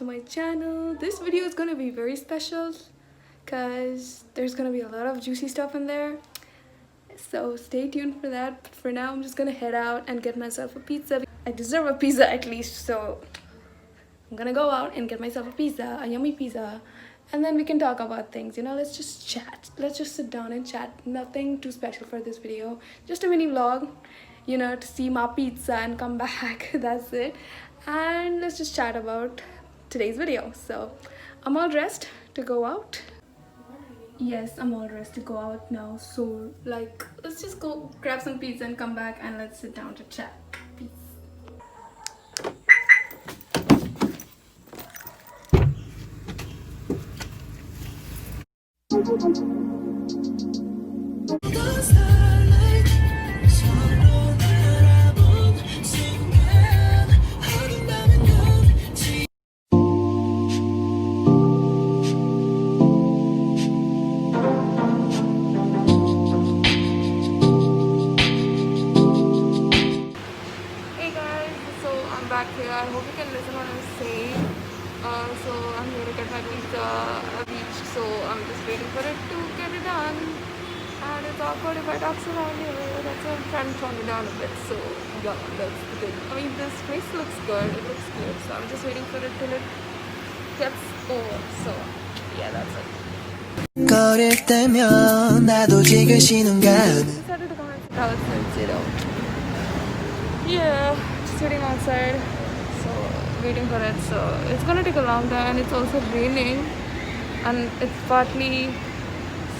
to my channel. This video is gonna be very special because there's gonna be a lot of juicy stuff in there, so stay tuned for that. But for now, I'm just gonna head out and get myself a pizza. I deserve a pizza at least, so I'm gonna go out and get myself a pizza, a yummy pizza, and then we can talk about things, you know. Let's just chat, let's just sit down and chat. Nothing too special for this video, just a mini vlog, you know, to see my pizza and come back. That's it. And let's just chat about today's video. So I'm all dressed to go out. Yes, I'm all dressed to go out now, so like let's just go grab some pizza and come back and let's sit down to chat. Peace. Back here. I hope you can listen what I'm saying. So I'm here to get my pizza reached, so I'm just waiting for it to get it done. And it's awkward if I talk so loudly. That's why I'm trying to tone it down a bit. So yeah, that's the thing. I mean, this place looks good. It looks good. So I'm just waiting for it till it gets over. So yeah, that's it. I decided to come and sit outside, you know. Yeah, just sitting outside, so waiting for it. So it's gonna take a long time, and it's also raining, and it's partly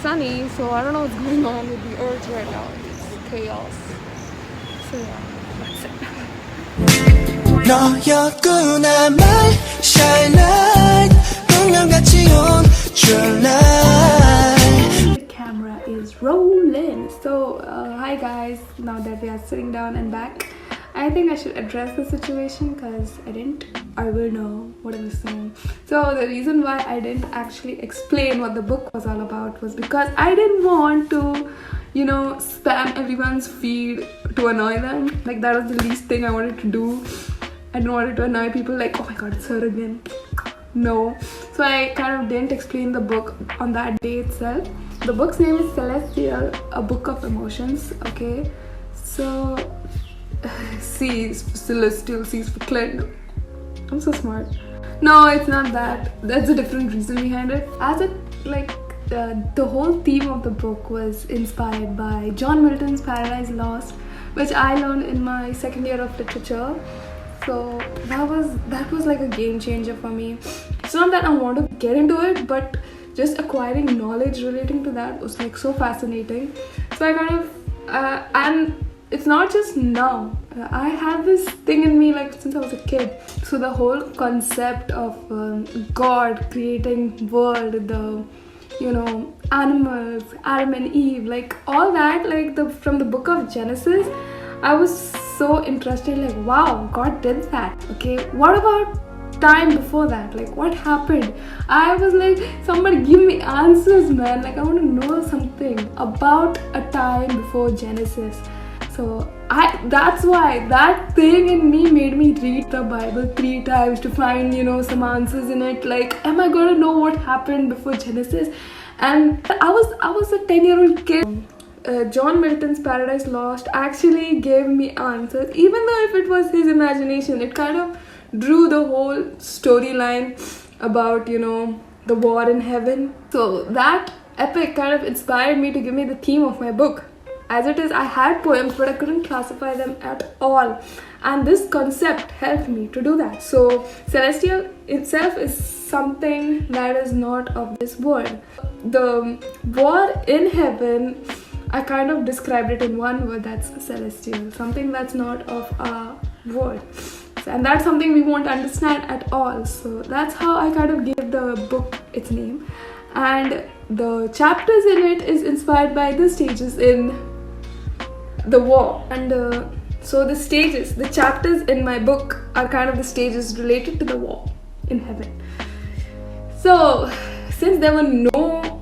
sunny, so I don't know what's going on with the earth right now. It's chaos. So yeah, that's it. The camera is rolling. So hi guys, now that we are sitting down and back, I think I should address the situation because I will know what I was saying. So the reason why I didn't actually explain what the book was all about was because I didn't want to, you know, spam everyone's feed to annoy them. Like, that was the least thing I wanted to do. I didn't want it to annoy people like, oh my god, it's her again. No. So I kind of didn't explain the book on that day itself. The book's name is Celestial, a book of emotions, okay? So C is for Celestial, C is for Clint. I'm so smart. No, it's not that. That's a different reason behind it. As it, like, the whole theme of the book was inspired by John Milton's Paradise Lost, which I learned in my second year of literature. So that was like a game changer for me. It's not that I want to get into it, but just acquiring knowledge relating to that was like so fascinating. So I kind of and it's not just now. I have this thing in me like since I was a kid. So the whole concept of God creating world, the, you know, animals, Adam and Eve, like all that, like from the book of Genesis, I was so interested. Like, wow, God did that. Okay, what about time before that? Like, what happened? I was like, somebody give me answers, man. Like, I want to know something about a time before Genesis. So that's why that thing in me made me read the Bible 3 times to find, you know, some answers in it. Like, am I gonna know what happened before Genesis? And I was a 10-year-old kid. John Milton's Paradise Lost actually gave me answers, even though if it was his imagination. It kind of drew the whole storyline about, you know, the war in heaven. So that epic kind of inspired me to give me the theme of my book. As it is, I had poems, but I couldn't classify them at all. And this concept helped me to do that. So Celestial itself is something that is not of this world. The war in heaven, I kind of described it in one word, that's celestial. Something that's not of our world. And that's something we won't understand at all. So that's how I kind of gave the book its name. And the chapters in it is inspired by the stages in the war. And so the chapters in my book are kind of the stages related to the war in heaven. So since there were no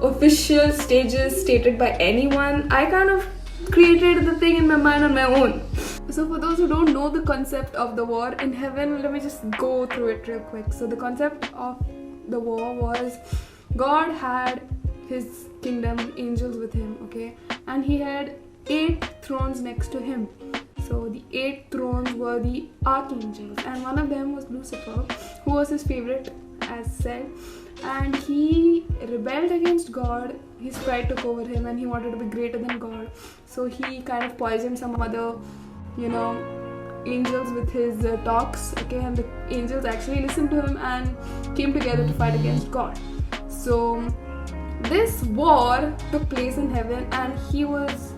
official stages stated by anyone, I kind of created the thing in my mind on my own. So for those who don't know the concept of the war in heaven, let me just go through it real quick. So the concept of the war was God had his kingdom, angels with him, okay, and he had 8 thrones next to him. So the 8 thrones were the archangels, and one of them was Lucifer, who was his favorite, as said, and he rebelled against God. His pride took over him and he wanted to be greater than God. So he kind of poisoned some other, angels with his talks, okay, and the angels actually listened to him and came together to fight against God. So this war took place in heaven and he was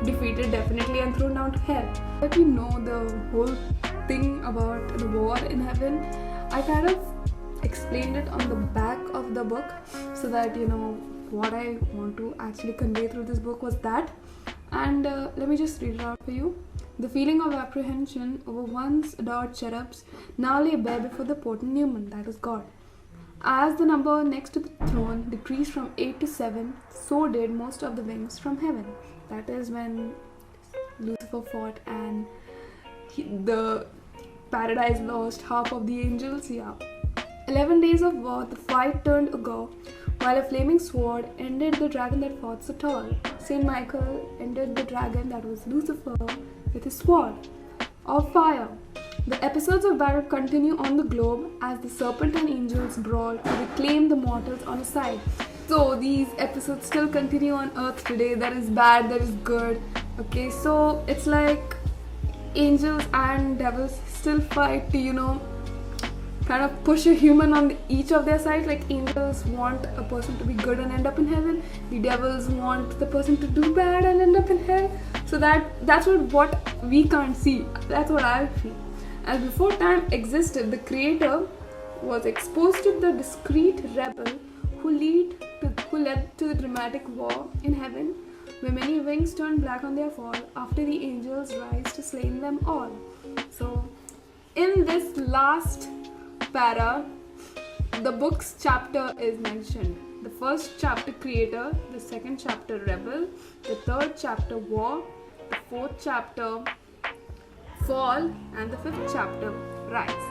defeated definitely and thrown down to hell. Let you know the whole thing about the war in heaven, I kind of explained it on the back of the book, so that what I want to actually convey through this book was that. And let me just read it out for you. The feeling of apprehension over once adored cherubs now lay bare before the potent Newman, that is God. As the number next to the throne decreased from 8 to 7, so did most of the wings from heaven. That is when Lucifer fought and the paradise lost half of the angels. 11 days of war, the fight turned agog, while a flaming sword ended the dragon that fought so tall. Saint Michael ended the dragon, that was Lucifer, with his sword of fire. The episodes of battle continue on the globe as the serpent and angels brawl to reclaim the mortals on his side. So these episodes still continue on earth today. There is bad, there is good. Okay, so it's like angels and devils still fight to kind of push a human on each of their sides. Like angels want a person to be good and end up in heaven. The devils want the person to do bad and end up in hell. So that's what we can't see. That's what I feel. As before time existed, the creator was exposed to the discreet rebel who led to the dramatic war in heaven, where many wings turned black on their fall after the angels rise to slay them all. So in this last para, the book's chapter is mentioned. The first chapter, creator; the second chapter, rebel; the third chapter, war; the fourth chapter, fall; and the fifth chapter, rise.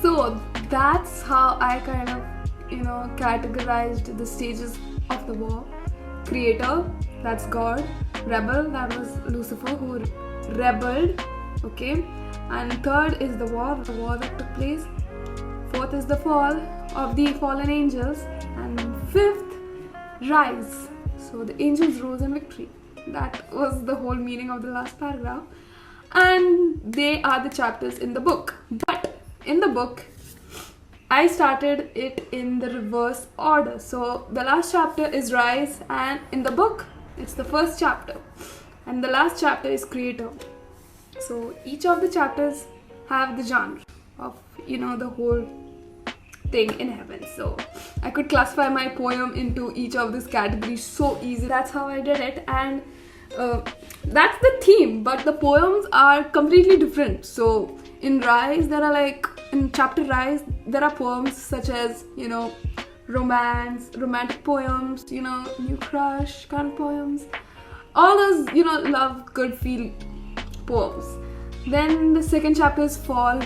So that's how I kind of categorized the stages of the war. Creator, that's God; rebel, that was Lucifer, who rebelled, okay, and third is the war that took place. Fourth is the fall of the fallen angels, and fifth, rise. So the angels rose in victory. That was the whole meaning of the last paragraph, and they are the chapters in the book. But in the book, I started it in the reverse order. So the last chapter is rise, and in the book it's the first chapter, and the last chapter is creator. So each of the chapters have the genre of the whole thing in heaven. So I could classify my poem into each of these categories so easy. That's how I did it, and that's the theme, but the poems are completely different. So in rise, in chapter rise, there are poems such as romance, romantic poems, new crush kind of poems, all those love, good feel poems. Then the second chapter is fall,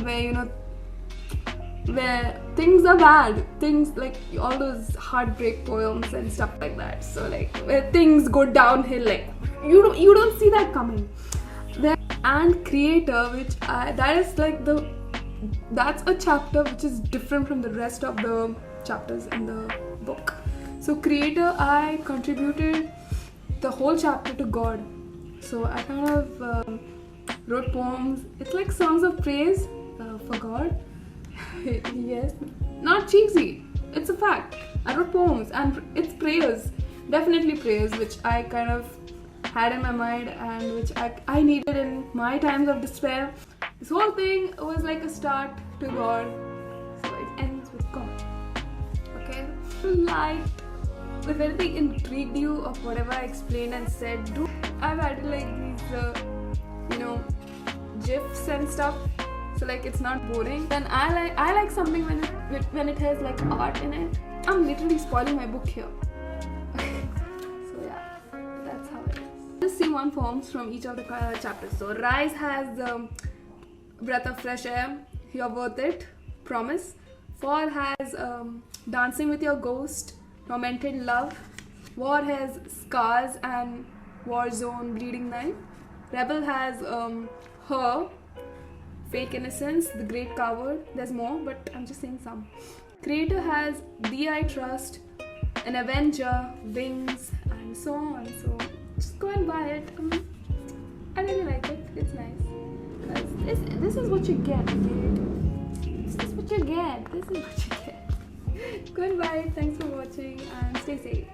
where things are bad, things like all those heartbreak poems and stuff like that. So where things go downhill, you don't see that coming. Then and creator, that's a chapter which is different from the rest of the chapters in the book. So creator, I contributed the whole chapter to God. So I kind of wrote poems. It's like songs of praise for God. Yes, not cheesy, it's a fact. I wrote poems and it's prayers, definitely prayers, which I kind of had in my mind and which I needed in my times of despair. This whole thing was like a start to God, so it ends with God. Okay, if anything intrigued you of whatever I explained and said, I've added these gifs and stuff, so it's not boring. Then I like something when it has art in it. I'm literally spoiling my book here. So yeah, that's how it is. Just see one noun forms from each of the chapters. So Rise has breath of fresh air, you're worth it, promise. Fall has dancing with your ghost, tormented love. War has scars and war zone, bleeding knife. Rebel has her, fake innocence, the great coward. There's more, but I'm just saying some. Creator has the I trust, an avenger, wings, and so on. So just go and buy it. I really like it. It's nice. This is what you get. Okay? This is what you get. This is what you get. Go and buy it. Thanks for watching and stay safe.